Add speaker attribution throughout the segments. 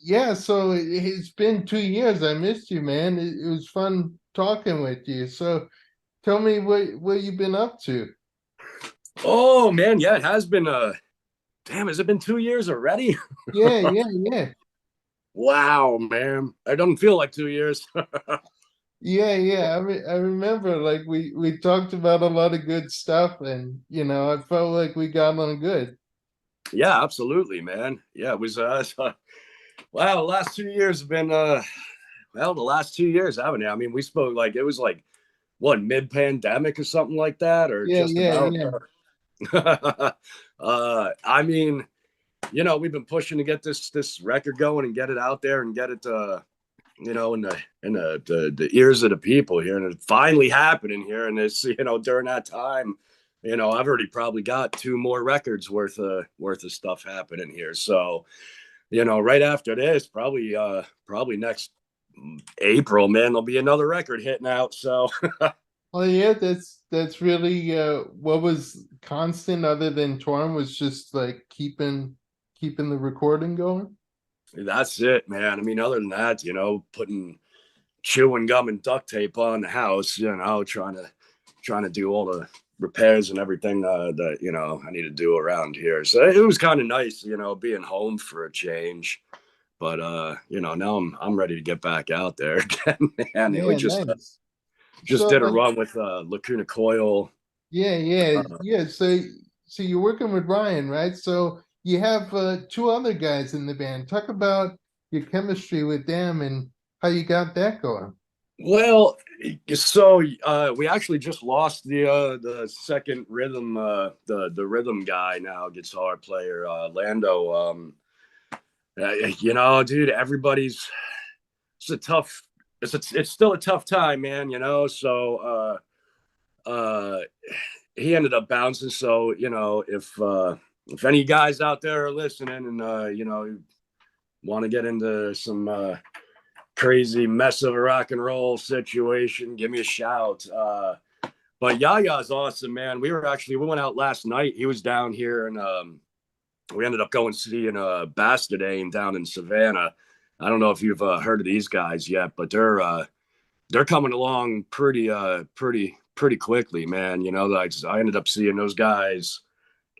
Speaker 1: Yeah, so it's been 2 years. I missed you, man. It was fun talking with you. So tell me what you've been up to.
Speaker 2: Oh man, yeah, it has been damn, has it been 2 years already?
Speaker 1: Yeah, yeah, yeah.
Speaker 2: Wow, man. It doesn't feel like 2 years.
Speaker 1: Yeah, yeah. I remember like we talked about a lot of good stuff and I felt like we got on good.
Speaker 2: Yeah, absolutely, man. Yeah, it was wow, the last 2 years have been the last 2 years, haven't it? I mean, we spoke like it was like what, mid-pandemic or something like that, or
Speaker 1: Yeah,
Speaker 2: just
Speaker 1: yeah,
Speaker 2: about.
Speaker 1: yeah.
Speaker 2: I mean, we've been pushing to get this record going and get it out there and get it in the ears of the people here, and it's finally happening here. And it's during that time, I've already probably got two more records worth of stuff happening here. So right after this, probably next April, man, there'll be another record hitting out. So
Speaker 1: Oh yeah, that's really what was constant other than Torm was just like keeping the recording going.
Speaker 2: that's it, man. I mean, other than that, putting chewing gum and duct tape on the house, trying to do all the repairs and everything that I need to do around here. So it was kind of nice, being home for a change. But now I'm ready to get back out there again. Man, we
Speaker 1: Yeah,
Speaker 2: just
Speaker 1: nice.
Speaker 2: just
Speaker 1: So
Speaker 2: did a
Speaker 1: like
Speaker 2: run with Lacuna Coil.
Speaker 1: yeah, yeah,
Speaker 2: Uh,
Speaker 1: yeah. So you're working with Ryan, right? So you have two other guys in the band. Talk about your chemistry with them and how you got that going.
Speaker 2: well, so we actually just lost the second rhythm, the rhythm guy now, guitar player, Lando. Dude, everybody's it's a tough it's still a tough time, man, so uh he ended up bouncing. So if any guys out there are listening and want to get into some crazy mess of a rock and roll situation, give me a shout. But Yaya's awesome, man. We went out last night. He was down here, and we ended up going seeing Bastardane down in Savannah. I don't know if you've heard of these guys yet, but they're coming along pretty quickly, man. I ended up seeing those guys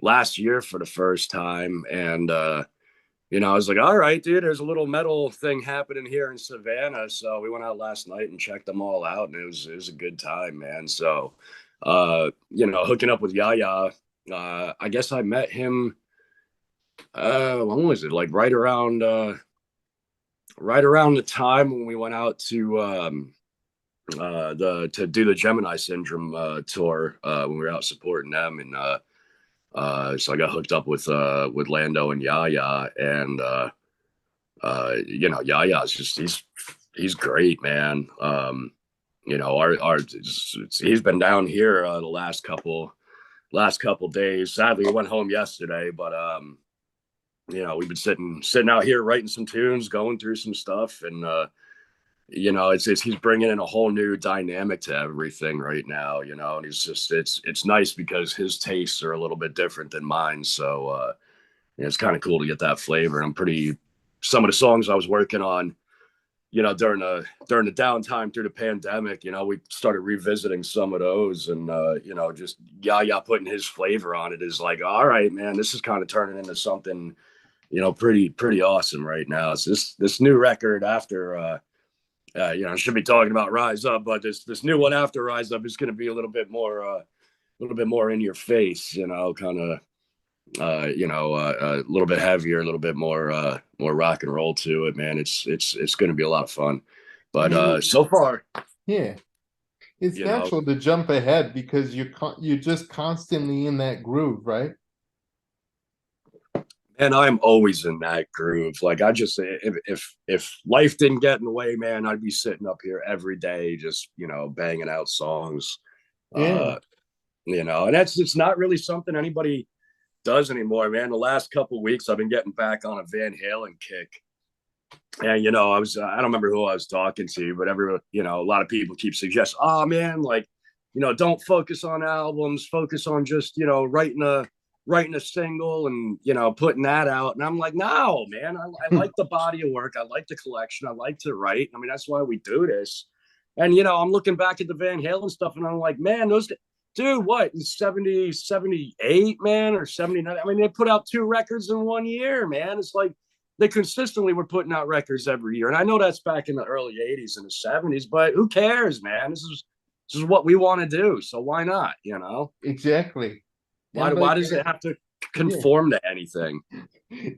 Speaker 2: last year for the first time, and I was like, all right, dude, there's a little metal thing happening here in Savannah. So we went out last night and checked them all out, and it was a good time, man. So hooking up with Yaya, I guess I met him when was it? Like right around the time when we went out to do the Gemini Syndrome tour, when we were out supporting them. And so I got hooked up with Lando and Yaya, and Yaya's just he's great, man. Our he's been down here the last couple days. Sadly, he went home yesterday, but we've been sitting out here writing some tunes, going through some stuff, and it's he's bringing in a whole new dynamic to everything right now, and it's nice because his tastes are a little bit different than mine. So it's kind of cool to get that flavor. And some of the songs I was working on, during the downtime through the pandemic, we started revisiting some of those, and just Yaya putting his flavor on it is like, all right, man, this is kind of turning into something, pretty awesome right now. It's this new record after I should be talking about Rise Up, but this new one after Rise Up is going to be a little bit more in your face, kind of a little bit heavier, a little bit more rock and roll to it, man. It's going to be a lot of fun.
Speaker 1: I
Speaker 2: But
Speaker 1: mean,
Speaker 2: so far,
Speaker 1: yeah, it's
Speaker 2: you know,
Speaker 1: natural to jump ahead because you're just constantly in that groove, right?
Speaker 2: and I'm always in that groove. Like I just if life didn't get in the way, man, I'd be sitting up here every day just banging out songs.
Speaker 1: Yeah.
Speaker 2: Uh, and that's it's not really something anybody does anymore, man. The last couple of weeks, I've been getting back on a Van Halen kick. And I don't remember who I was talking to, but everyone, a lot of people keep suggesting, oh man, like, don't focus on albums, focus on just, writing writing a single and, putting that out. And I'm like, no, man, I like the body of work. I like the collection. I like to write. I mean, that's why we do this. And, I'm looking back at the Van Halen stuff and I'm like, man, those, dude, what, in 70, 78, man, or 79? I mean, they put out 2 records in 1 year, man. It's like they consistently were putting out records every year. And I know that's back in the early 80s and the 70s, but who cares, man? This is what we want to do. So why not,
Speaker 1: Exactly.
Speaker 2: Why,
Speaker 1: And
Speaker 2: why
Speaker 1: like,
Speaker 2: does it have to
Speaker 1: yeah,
Speaker 2: conform to anything?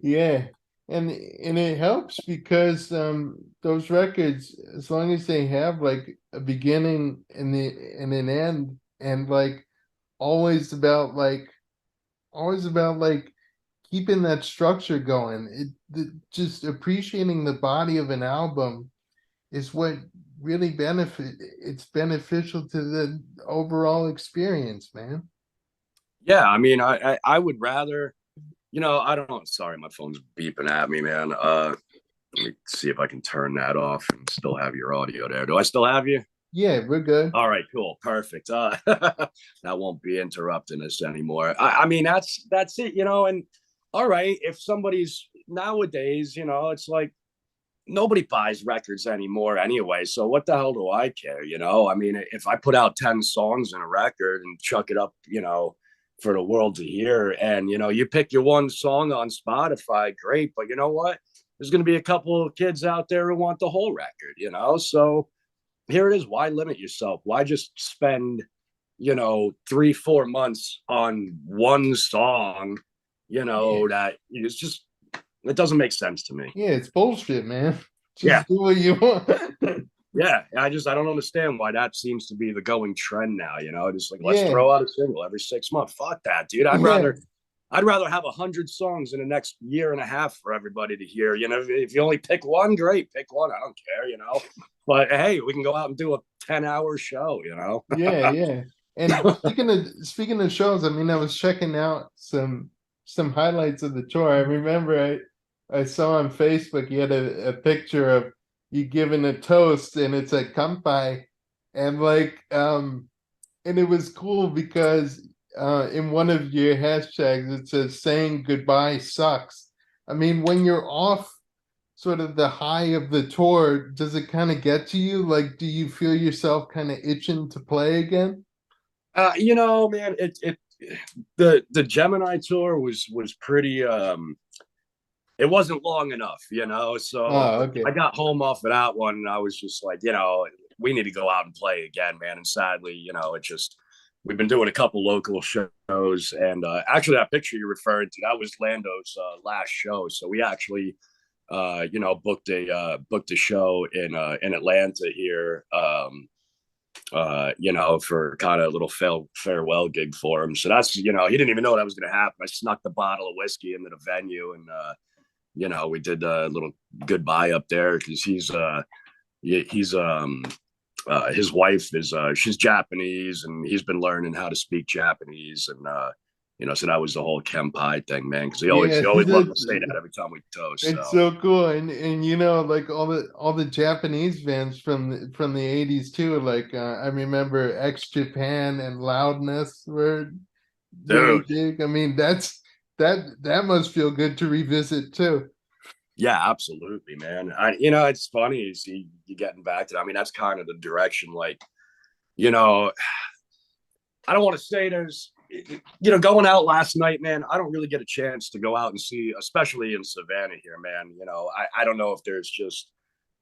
Speaker 1: yeah. And it helps because those records, as long as they have like a beginning and an end, and like always about like always about like keeping that structure going. Just appreciating the body of an album is what really it's beneficial to the overall experience, man.
Speaker 2: Yeah, I mean, I would rather, I don't know. Sorry, my phone's beeping at me, man. Let me see if I can turn that off and still have your audio there. Do I still have you?
Speaker 1: Yeah, we're good.
Speaker 2: All right, cool, perfect. That won't be interrupting us anymore. I mean, that's it, and all right, if somebody's nowadays, it's like nobody buys records anymore anyway. So what the hell do I care? I mean, if I put out 10 songs in a record and chuck it up, for the world to hear, and you pick your one song on Spotify, great. But you know what? There's going to be a couple of kids out there who want the whole record, So here it is. Why limit yourself? Why just spend, 3-4 months on one song,
Speaker 1: Yeah,
Speaker 2: that it's just, it doesn't make sense to me.
Speaker 1: yeah, it's bullshit, man.
Speaker 2: Yeah.
Speaker 1: Just do what you want.
Speaker 2: Yeah. I don't understand why that seems to be the going trend now, just like, let's
Speaker 1: Yeah,
Speaker 2: throw out a single every 6 months. Fuck that, dude.
Speaker 1: yeah,
Speaker 2: I'd rather have 100 songs in the next year and a half for everybody to hear. If you only pick one, great, pick one. I don't care. But hey, we can go out and do a 10-hour show.
Speaker 1: yeah, yeah. And speaking of shows, I mean, I was checking out some highlights of the tour. I remember I saw on Facebook you had a picture of you giving a toast, and it's a kampai, and like and it was cool because in one of your hashtags it says saying goodbye sucks. I mean, when you're off sort of the high of the tour, does it kind of get to you? Like, do you feel yourself kind of itching to play again?
Speaker 2: Man, the Gemini tour was pretty it wasn't long enough. So
Speaker 1: Oh, okay.
Speaker 2: I got home off of that one and I was just like, we need to go out and play again, man. And sadly, it just, we've been doing a couple local shows, and actually that picture you referred to, that was Lando's last show. So we actually booked a show in Atlanta here, for kind of a little farewell gig for him. So that's, he didn't even know that was going to happen. I snuck the bottle of whiskey into the venue, and we did a little goodbye up there because he's his wife is she's Japanese, and he's been learning how to speak Japanese, and so that was the whole Kempai thing, man, because
Speaker 1: Yeah,
Speaker 2: he always loved to say that every time we toast.
Speaker 1: it's
Speaker 2: So
Speaker 1: so cool, and like all the Japanese bands from the '80s too. Like I remember X Japan and Loudness were really
Speaker 2: dude,
Speaker 1: big. I mean, that must feel good to revisit too.
Speaker 2: yeah, absolutely, man. It's funny is you getting back to that. I mean, that's kind of the direction, like, you know I don't want to say there's, going out last night, man. I don't really get a chance to go out and see, especially in Savannah here, man. I don't know if there's just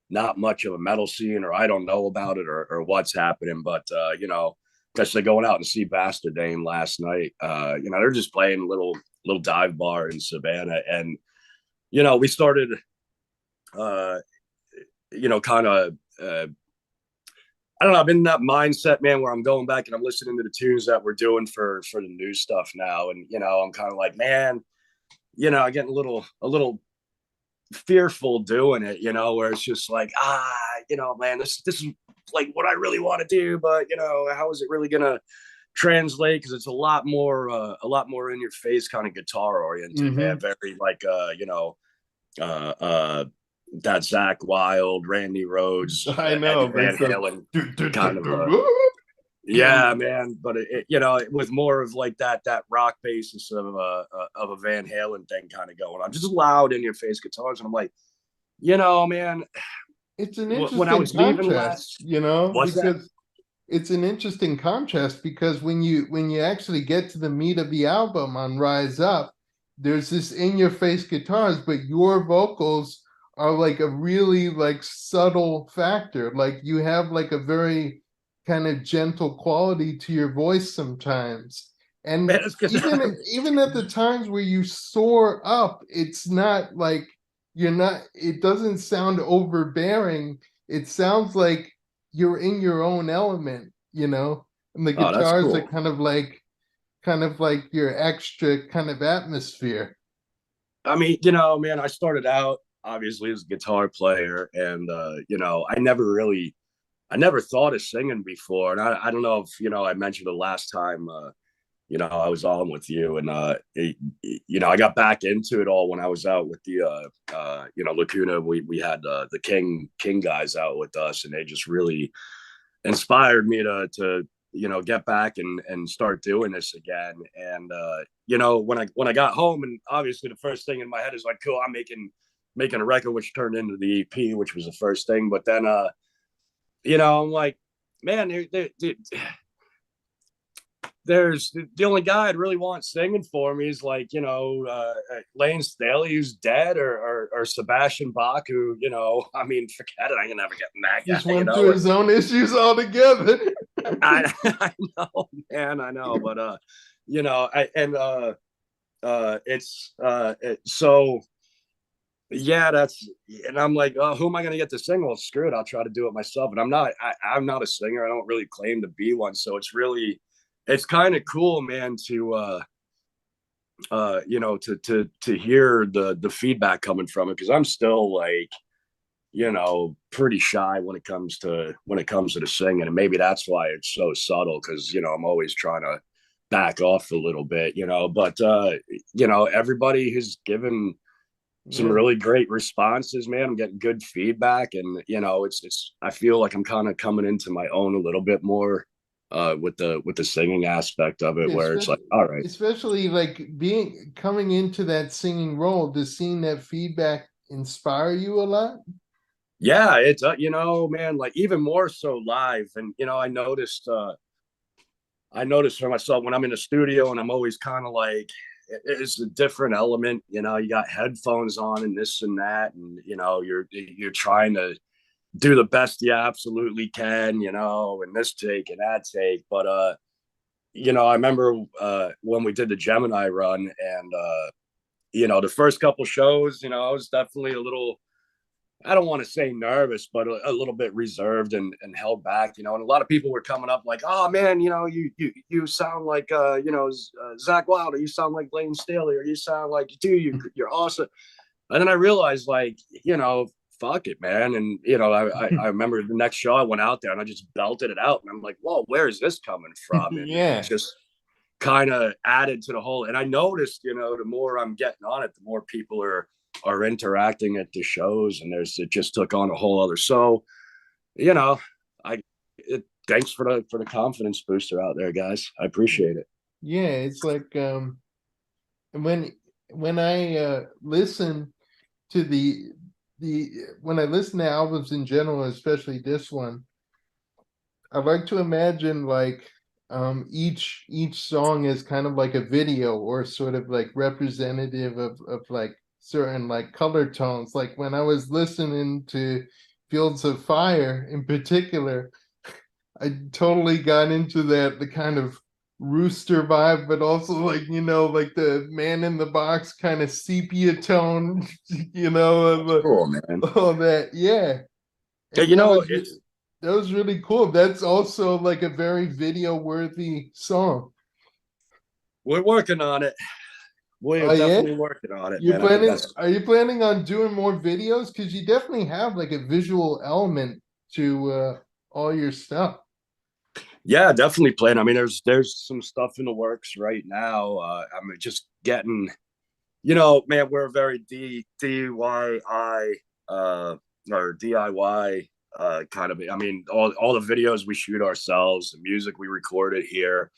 Speaker 2: not much of a metal scene, or I don't know about it, or what's happening, but especially going out and see Bastard Dame last night. They're just playing a little dive bar in Savannah, and we started, uh, kind of. I don't know. I'm in that mindset, man, where I'm going back and I'm listening to the tunes that we're doing for the new stuff now, and I'm kind of like, man, I'm getting a little fearful doing it, where it's just like, man, this is like what I really want to do, but how is it really gonna translate? Because it's a lot more in your face, kind of guitar oriented, man.
Speaker 1: Hmm.
Speaker 2: Very like uh, uh, that Zach Wild, Randy Rhodes,
Speaker 1: I know,
Speaker 2: Eddie
Speaker 1: but
Speaker 2: Van
Speaker 1: it's a
Speaker 2: Halen kind of Yeah, man. But you know, it was more of like that rock basis of a Van Halen thing kind of going on, just loud in your face guitars, and I'm like, you know, man,
Speaker 1: It's an
Speaker 2: when I
Speaker 1: interesting
Speaker 2: was leaving
Speaker 1: contrast,
Speaker 2: last, what's that?
Speaker 1: because it's an interesting contrast because when you actually get to the meat of the album on Rise Up, there's this in your face guitars, but your vocals are like a really like subtle factor. Like you have like a very kind of gentle quality to your voice sometimes.
Speaker 2: Man,
Speaker 1: And
Speaker 2: it's because
Speaker 1: even at the times where you soar up, it's not like you're not, it doesn't sound overbearing. It sounds like you're in your own element, and the
Speaker 2: oh, that's
Speaker 1: guitars are
Speaker 2: cool.
Speaker 1: kind of like your extra kind of atmosphere.
Speaker 2: I mean, you know, man, I started out obviously as a guitar player, and you know, I never thought of singing before, and I don't know if you know I mentioned the last time you know I was on with you, and you know I got back into it all when I was out with the you know Lacuna. We had the King guys out with us, and they just really inspired me to you know get back and start doing this again. And you know when I got home, and obviously the first thing in my head is like, cool, I'm making a record, which turned into the EP, which was the first thing. But then you know I'm like, man, there's the only guy I'd really want singing for me is like, you know, Lane Staley, who's dead, or Sebastian Bach, who, you know, I mean, forget it. I ain't never getting that
Speaker 1: Just
Speaker 2: guy, you
Speaker 1: went through
Speaker 2: know.
Speaker 1: his own issues altogether.
Speaker 2: I know, man, I know, but you know, so yeah, that's, and I'm like, oh, who am I gonna get to sing? Well, screw it, I'll try to do it myself. And I'm not a singer. I don't really claim to be one. So it's kind of cool, man, to you know, to hear the feedback coming from it, because I'm still like, you know, pretty shy when it comes to the singing, and maybe that's why it's so subtle, because you know I'm always trying to back off a little bit, you know. But you know, everybody has given some
Speaker 1: Yeah.
Speaker 2: really great responses, man. I'm getting good feedback, and you know, it's I feel like I'm kind of coming into my own a little bit more with the singing aspect of it,
Speaker 1: Yeah,
Speaker 2: where it's like,
Speaker 1: especially
Speaker 2: all right,
Speaker 1: especially like being coming into that singing role, does seeing that feedback inspire you a lot?
Speaker 2: yeah, it's you know, man, like even more so live. And you know, I noticed for myself when I'm in the studio, and I'm always kind of like, it's a different element. You know, you got headphones on and this and that, and you know, you're trying to do the best you absolutely can, you know, and this take and that take. But you know, I remember when we did the Gemini run, and you know, the first couple shows, you know, I was definitely a little, I don't want to say nervous, but a little bit reserved and held back, you know. And a lot of people were coming up like, "Oh man, you know, you sound like you know, Zach Wilder, you sound like Lane Staley, or you sound like, dude, you're awesome." And then I realized, like, you know, fuck it, man. And you know, I remember the next show I went out there and I just belted it out, and I'm like, whoa, where is this coming from? And it
Speaker 1: Yeah.
Speaker 2: just kind of added to the whole. And I noticed, you know, the more I'm getting on it, the more people are interacting at the shows, and it just took on a whole other. So you know, thanks for the confidence booster out there, guys. I appreciate it.
Speaker 1: Yeah, it's like when when I listen to the when I listen to albums in general, especially this one, I like to imagine like each song is kind of like a video or sort of like representative of like certain like color tones. Like when I was listening to Fields of Fire in particular, I totally got into that the kind of rooster vibe, but also like like the Man in the Box kind of sepia tone,
Speaker 2: That's
Speaker 1: of
Speaker 2: cool, man.
Speaker 1: all that. Yeah,
Speaker 2: Yeah,
Speaker 1: and
Speaker 2: you know, it's
Speaker 1: that was really cool. That's also like a very video worthy song.
Speaker 2: we're working on it. We are
Speaker 1: Oh yeah,
Speaker 2: definitely working on it,
Speaker 1: you
Speaker 2: man. I think
Speaker 1: planning?
Speaker 2: that's
Speaker 1: Are you planning on doing more videos? Because you definitely have like a visual element to all your stuff.
Speaker 2: yeah, definitely playing. I mean, there's some stuff in the works right now. I'm just getting, you know, man, we're a very DIY or DIY kind of, I mean, all the videos we shoot ourselves, the music we recorded here,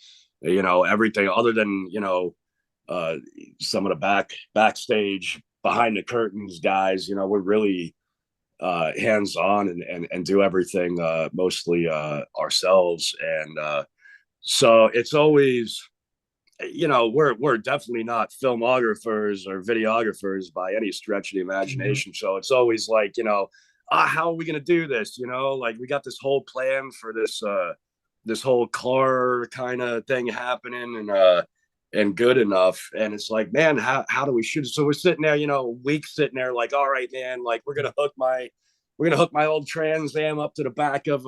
Speaker 2: everything other than, uh, some of the backstage behind the curtains guys, we're really hands on and do everything mostly ourselves. And so it's always, we're definitely not filmographers or videographers by any stretch of the
Speaker 1: Mhm.
Speaker 2: imagination. So it's always like, how are we gonna do this? Like we got this whole plan for this whole car kind of thing happening, and good enough. And it's like, man, how do we shoot it? So we're sitting there, weeks sitting there, like, all right, man, like we're gonna hook my old Trans Am up to the back of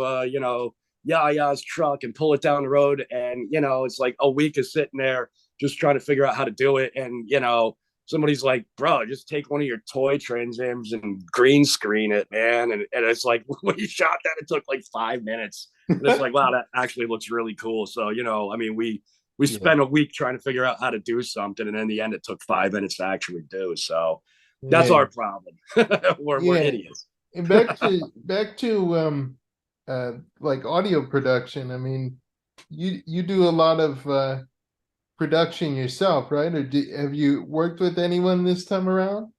Speaker 2: Yaya's truck and pull it down the road. And, it's like a week of sitting there just trying to figure out how to do it. And, somebody's like, bro, just take one of your toy Trans Ams and green screen it, man. And it's like, when you shot that, it took like 5 minutes. And it's like, wow, that actually looks really cool. So, I mean, we
Speaker 1: Yeah,
Speaker 2: spent a week trying to figure out how to do something. And in the end, it took 5 minutes to actually do. So that's
Speaker 1: yeah,
Speaker 2: our problem. we're
Speaker 1: yeah.
Speaker 2: idiots.
Speaker 1: And back to like audio production. I mean, you do a lot of production yourself, right? Or have you worked with anyone this time around?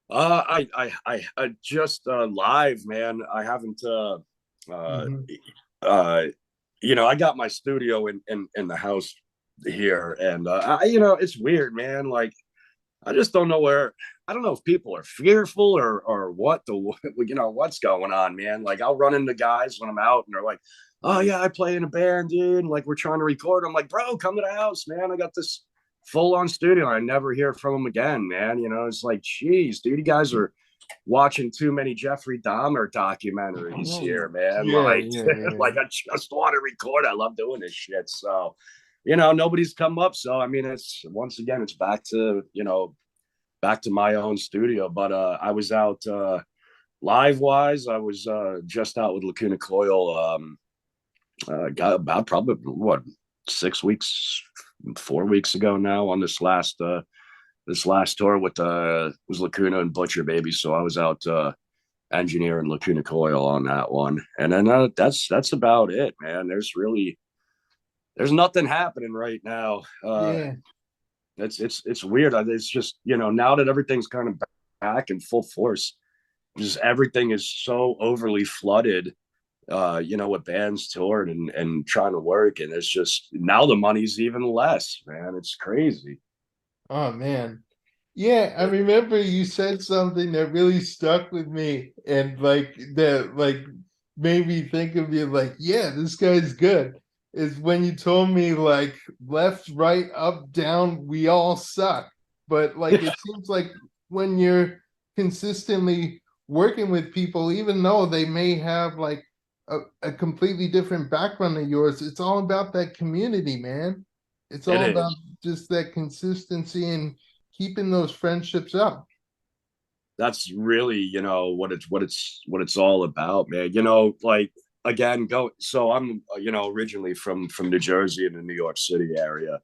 Speaker 2: I just live, man. I haven't uh
Speaker 1: Hmm.
Speaker 2: uh I got my studio in the house here. And it's weird, man. Like I just don't know where. I don't know if people are fearful or what the what's going on, man. Like I'll run into guys when I'm out and they're like, "Oh yeah, I play in a band, dude. And, like we're trying to record." I'm like, "Bro, come to the house, man. I got this full on studio." I never hear from them again, man. It's like, geez, dude, you guys are watching too many Jeffrey Dahmer documentaries here, man.
Speaker 1: Yeah,
Speaker 2: Like,
Speaker 1: yeah, yeah.
Speaker 2: like I just want to record. I love doing this shit. So, nobody's come up. So, I mean, it's once again, it's back to my own studio. But I was out live wise. I was just out with Lacuna Coil. Got about probably what 6 weeks, 4 weeks ago now on this last tour with was Lacuna and Butcher Baby. So I was out engineering Lacuna Coil on that one. And then that's about it, man. There's nothing happening right now.
Speaker 1: Yeah.
Speaker 2: It's weird. It's just, now that everything's kind of back in full force, just everything is so overly flooded, with bands touring and trying to work. And it's just now the money's even less, man. It's crazy.
Speaker 1: Oh man. Yeah, I remember you said something that really stuck with me and like made me think of you like, yeah, this guy's good. Is when you told me like left, right, up, down, we all suck. But like it seems like when you're consistently working with people, even though they may have like a completely different background than yours, it's all about that community, man. It's
Speaker 2: It
Speaker 1: all about
Speaker 2: is.
Speaker 1: just that consistency and keeping those friendships up.
Speaker 2: That's really, what it's all about, man. Like again, go. So I'm, originally from New Jersey in the New York City area.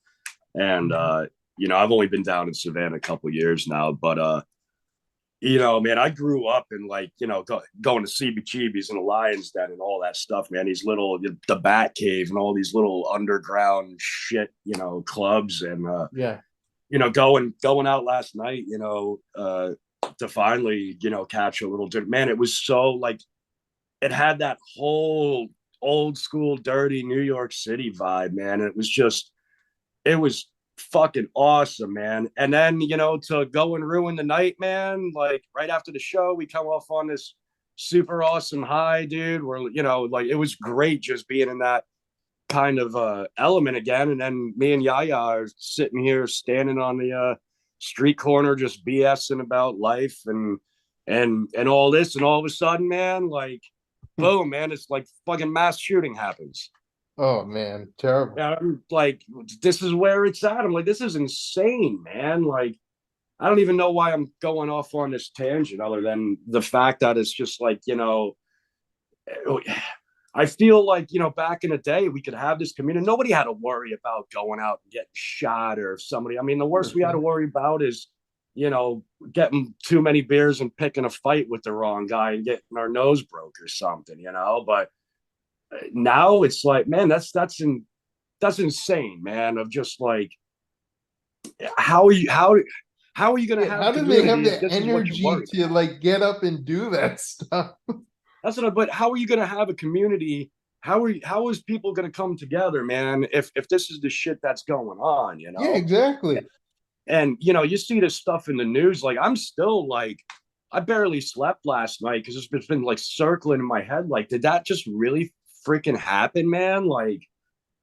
Speaker 2: And
Speaker 1: Mhm.
Speaker 2: I've only been down in Savannah a couple of years now. But man, I grew up in, like, going to CBGB's and the Lions Den and all that stuff, man. These little, the Bat Cave and all these little underground shit, clubs. And
Speaker 1: Yeah.
Speaker 2: going out last night, to finally, catch a little man. It was so like it had that whole old school dirty New York City vibe, man. It was fucking awesome, man. And then, to go and ruin the night, man, like right after the show, we come off on this super awesome high, dude. Where, like it was great just being in that kind of element again. And then me and Yaya are sitting here standing on the street corner just BSing about life and all this. And all of a sudden, man, like boom, man, it's like fucking mass shooting happens.
Speaker 1: Oh man, terrible.
Speaker 2: And I'm like, this is where it's at. I'm like, this is insane, man. Like, I don't even know why I'm going off on this tangent other than the fact that it's just like, I feel like, back in the day, we could have this community. Nobody had to worry about going out and getting shot or somebody. I mean, the worst we had to worry about is you know, getting too many beers and picking a fight with the wrong guy and getting our nose broke or something, you know. But now it's like, man, that's insane, man. Of just like, how are you how are you going to
Speaker 1: Yeah,
Speaker 2: have
Speaker 1: how do they have
Speaker 2: community if
Speaker 1: the
Speaker 2: this is what you're
Speaker 1: energy
Speaker 2: worried
Speaker 1: to
Speaker 2: about?
Speaker 1: like get up and do that stuff?
Speaker 2: That's what. But how are you going to have a community? How is people going to come together, man? If this is the shit that's going on, you
Speaker 1: Yeah,
Speaker 2: know?
Speaker 1: exactly.
Speaker 2: And you know, you see this stuff in the news. Like, I'm still like, I barely slept last night because it's been like circling in my head. Like, did that just really freaking happen, man? Like,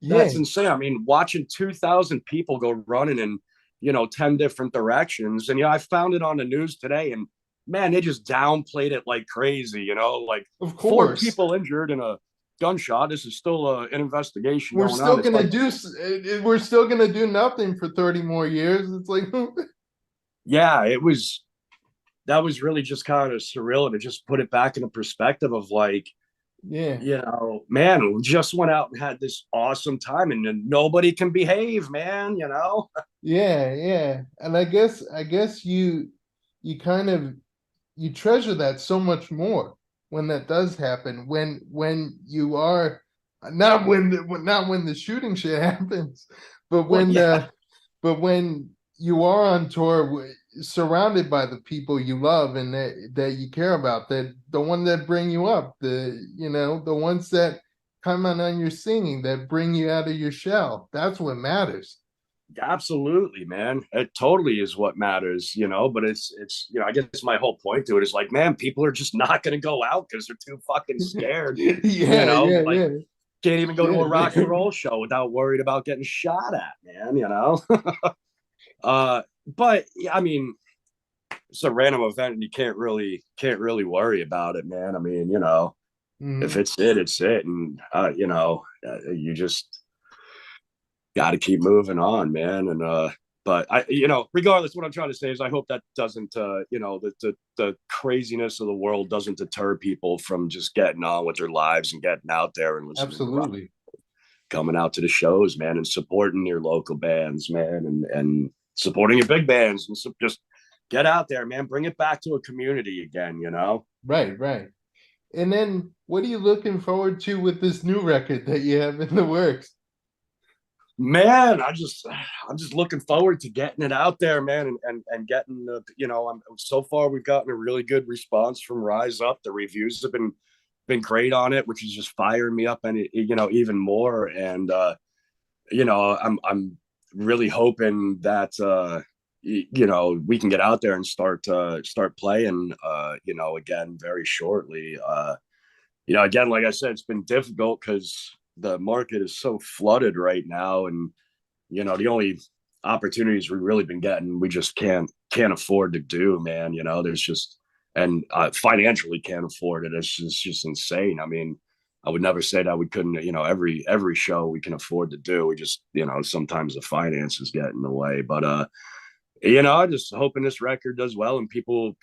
Speaker 1: Yeah,
Speaker 2: that's insane. I mean, watching 2,000 people go running in, you know, 10 different directions. And yeah, I found it on the news today, and man, they just downplayed it like crazy, you know, like
Speaker 1: of
Speaker 2: four
Speaker 1: course.
Speaker 2: people injured in a gunshot. This is still an investigation
Speaker 1: We're
Speaker 2: going
Speaker 1: still
Speaker 2: on. It's
Speaker 1: gonna
Speaker 2: like,
Speaker 1: do we're still gonna do nothing for 30 more years. It's like
Speaker 2: yeah, that was really just kind of surreal to just put it back in a perspective of like,
Speaker 1: yeah.
Speaker 2: you know, man, we just went out and had this awesome time, and then nobody can behave, man, you know?
Speaker 1: Yeah, yeah. And I guess you kind of you treasure that so much more when that does happen. When you are not when the shooting shit happens, but
Speaker 2: Well,
Speaker 1: when
Speaker 2: yeah,
Speaker 1: when you are on tour surrounded by the people you love and that you care about, that the one that bring you up, the ones that comment on your singing, that bring you out of your shell, that's what matters.
Speaker 2: absolutely, man. It totally is what matters, you know. But it's you know, I guess my whole point to it is like, man, people are just not going to go out because they're too fucking scared, you
Speaker 1: Yeah,
Speaker 2: know.
Speaker 1: yeah,
Speaker 2: Like,
Speaker 1: yeah.
Speaker 2: can't even go to a
Speaker 1: Shit,
Speaker 2: rock and
Speaker 1: man.
Speaker 2: roll show without worried about getting shot at, man. You know. But yeah, I mean, it's a random event, and you can't really worry about it, man. I mean, you know, if
Speaker 1: Mhm.
Speaker 2: it's it, it's it, and you know, you just got to keep moving on, man. And but I, you know, regardless, what I'm trying to say is, I hope that doesn't, you know, the craziness of the world doesn't deter people from just getting on with their lives and getting out there and listening to rock,
Speaker 1: Absolutely.
Speaker 2: coming out to the shows, man, and supporting your local bands, man, and supporting your big bands, and so just get out there, man. Bring it back to a community again, you know.
Speaker 1: Right, right. And then what are you looking forward to with this new record that you have in the works?
Speaker 2: Man, I'm just looking forward to getting it out there, man, and getting the, you know, so far we've gotten a really good response from Rise Up. The reviews have been great on it, which is just firing me up, and you know, even more. And you know, I'm really hoping that you know, we can get out there and start playing you know, again very shortly. You know, again, like I said, it's been difficult because the market is so flooded right now, and you know, the only opportunities we've really been getting, we just can't afford to do, man. You know, there's just, and financially can't afford it. It's just insane. I mean, I would never say that we couldn't, you know, every show we can afford to do. We just, you know, sometimes the finances get in the way. But you know, I'm just hoping this record does well, and people,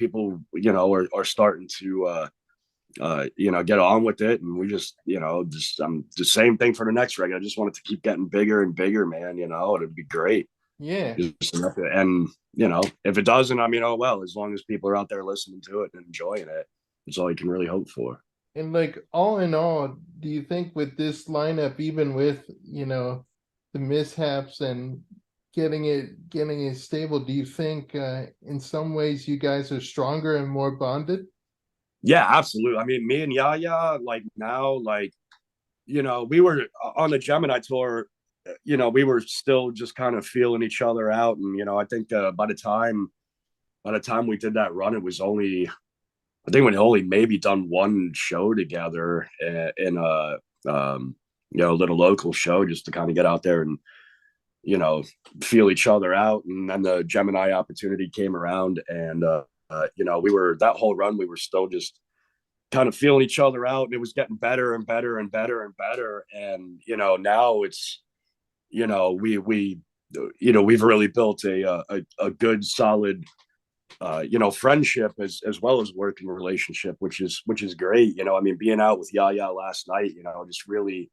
Speaker 2: you know, are starting to you know, get on with it. And we just, you know, just the same thing for the next record. I just want it to keep getting bigger and bigger, man. You know, it'd be great.
Speaker 1: Yeah.
Speaker 2: Just, and you know, if it doesn't, I mean, oh well. As long as people are out there listening to it and enjoying it, it's all you can really hope for.
Speaker 1: And like all in all, do you think with this lineup, even with, the mishaps and getting it stable, do you think in some ways you guys are stronger and more bonded?
Speaker 2: Yeah, absolutely. I mean, me and Yaya, like now, like, you know, we were on the Gemini tour. You know, we were still just kind of feeling each other out, and you know, I think by the time we did that run, it was only, I think we'd only maybe done one show together in a you know, little local show, just to kind of get out there and, you know, feel each other out. And then the Gemini opportunity came around, and you know, we were, that whole run, we were still just kind of feeling each other out, and it was getting better and better and better and better. And you know, now it's, you know, we you know, we've really built a good solid you know, friendship as well as working relationship, which is great. You know, I mean, being out with Yaya last night, you know, just really,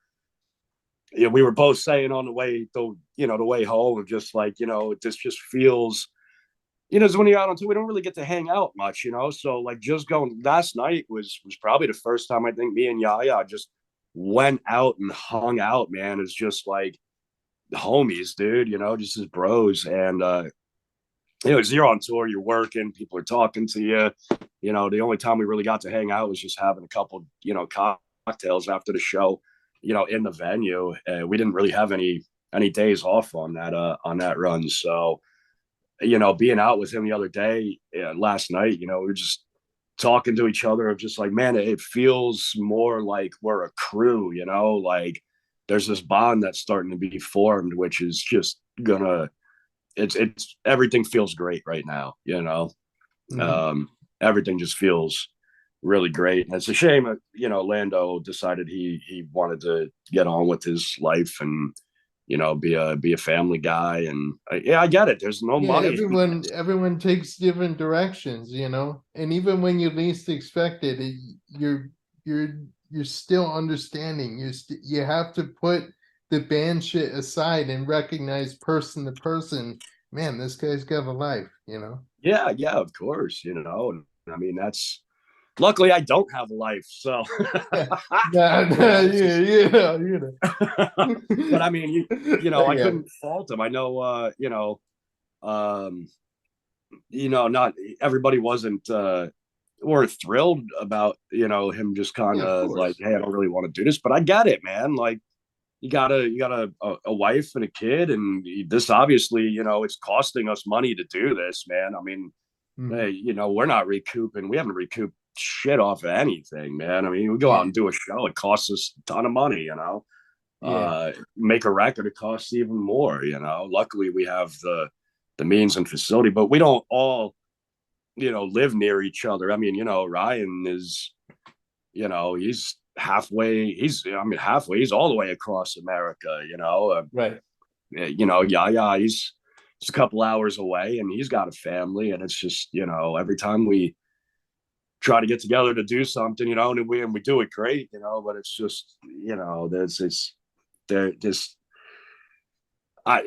Speaker 2: you know, we were both saying on the way, the, you know, the way home, of just like, you know, this just feels, when you're out on tour, we don't really get to hang out much, So like just going last night was probably the first time I think me and Yaya just went out and hung out, man. It's just like homies, dude, just as bros. And you're on tour, you're working, people are talking to you. The only time we really got to hang out was just having a couple, cocktails after the show, in the venue. We didn't really have any days off on that run. So, being out with him the other day, last night, we were just talking to each other of just like, man, it feels more like we're a crew, like there's this bond that's starting to be formed, which is just gonna it's everything feels great right now,
Speaker 1: Mhm.
Speaker 2: um everything just feels really great. And it's a shame that, Lando decided he wanted to get on with his life and be a family guy. And yeah, I get it, there's no
Speaker 1: Yeah,
Speaker 2: money.
Speaker 1: everyone takes different directions, and even when you least expect it, you're you're still understanding. You have to put the band shit aside and recognize person to person. Man, this guy's got a life.
Speaker 2: Yeah, of course, and I mean, that's luckily I don't have a life, so
Speaker 1: Yeah, nah, nah,
Speaker 2: this
Speaker 1: yeah,
Speaker 2: is but I mean, I
Speaker 1: yeah,
Speaker 2: couldn't fault him. I know, um not everybody wasn't were thrilled about, him just kind
Speaker 1: yeah, of
Speaker 2: of like,
Speaker 1: course.
Speaker 2: hey, I don't really want to do this, but I get it, man. Like you got a wife and a kid, and this obviously, it's costing us money to do this, man. I mean,
Speaker 1: Mhm.
Speaker 2: hey, we're not recouping. We haven't recouped shit off of anything, man. I mean, we go out
Speaker 1: Yeah,
Speaker 2: and do a show, it costs us a ton of money,
Speaker 1: yeah,
Speaker 2: make a record, it costs even more, luckily we have the means and facility, but we don't all, live near each other. I mean, Ryan is, he's halfway, he's all the way across America,
Speaker 1: right.
Speaker 2: yeah, he's a couple hours away and he's got a family. And it's just, every time we try to get together to do something, and we do it great, but it's just, there just I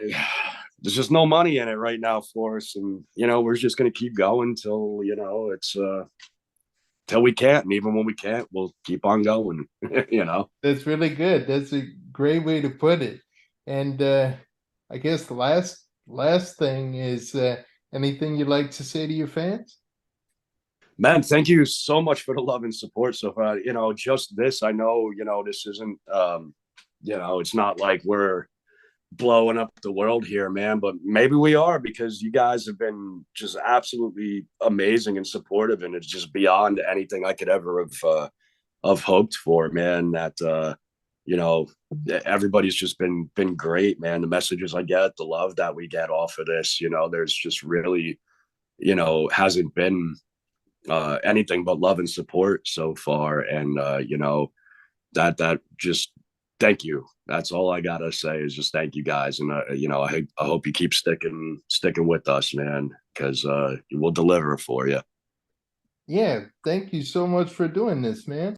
Speaker 2: there's just no money in it right now for us. And we're just going to keep going till, it's till we can't. And even when we can't, we'll keep on going.
Speaker 1: That's really good. That's a great way to put it. And I guess the last thing is anything you'd like to say to your fans?
Speaker 2: Man, thank you so much for the love and support so far. Just this, I know, this isn't, it's not like we're blowing up the world here, man, but maybe we are, because you guys have been just absolutely amazing and supportive. And it's just beyond anything I could ever have hoped for, man. That, you know, everybody's just been great, man. The messages I get, the love that we get off of this, there's just really, hasn't been anything but love and support so far. And that just thank you. That's all I gotta say is just thank you guys. And I hope you keep sticking with us, man, because we'll deliver for you.
Speaker 1: Yeah, thank you so much for doing this, man.